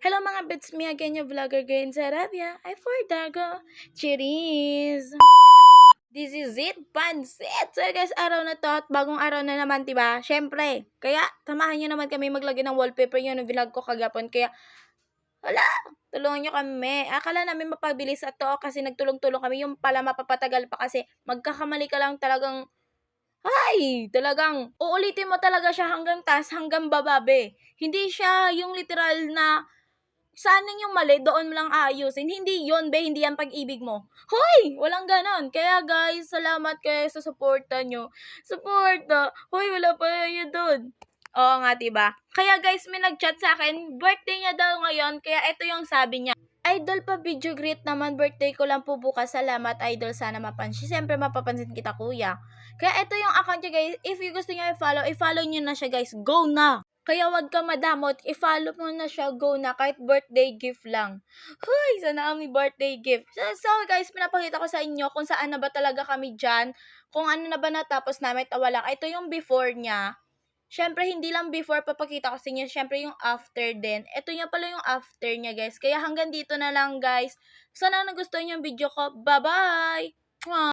Hello mga bits, me again, your vlogger girl in Sarabia. I for Dago. Cheers! This is it, pansit! So guys, araw na to at bagong araw na naman, diba? Syempre, kaya samahan nyo naman kami maglagay ng wallpaper yun ng vlog ko kagapon. Kaya, wala, tulungan nyo kami. Akala namin mapabilis at to kasi nagtulong-tulong kami. Yung pala mapapatagal pa kasi magkakamali ka lang talagang talagang uulitin mo talaga siya hanggang taas, hanggang bababe. Hindi siya yung literal na saan yung mali, doon mo lang aayusin. Hindi yon be, hindi yan pag-ibig mo. Hoy! Walang ganon. Kaya guys, salamat kayo sa suporta nyo. Suporta! Hoy, wala pa yun doon. Oo nga, diba? Kaya guys, may nag-chat sa akin, birthday niya daw ngayon, kaya ito yung sabi niya. Idol pa video greet naman, birthday ko lang po bukas. Salamat idol, sana mapansin. Siyempre mapapansin kita kuya. Kaya ito yung account niya guys. If you gusto niyo i-follow niyo na siya guys. Go na! Kaya wag ka madamot, i-follow mo na siya, go na, kahit birthday gift lang. Hoy, sana kami birthday gift. So guys, pinapakita ko sa inyo kung saan na ba talaga kami dyan, kung ano na ba natapos namin tawala. Ito yung before niya. Syempre, hindi lang before papakita ko sa inyo, syempre yung after din. Ito niya pala yung after niya guys. Kaya hanggang dito na lang guys. Sana nagustuhan yung video ko. Bye-bye!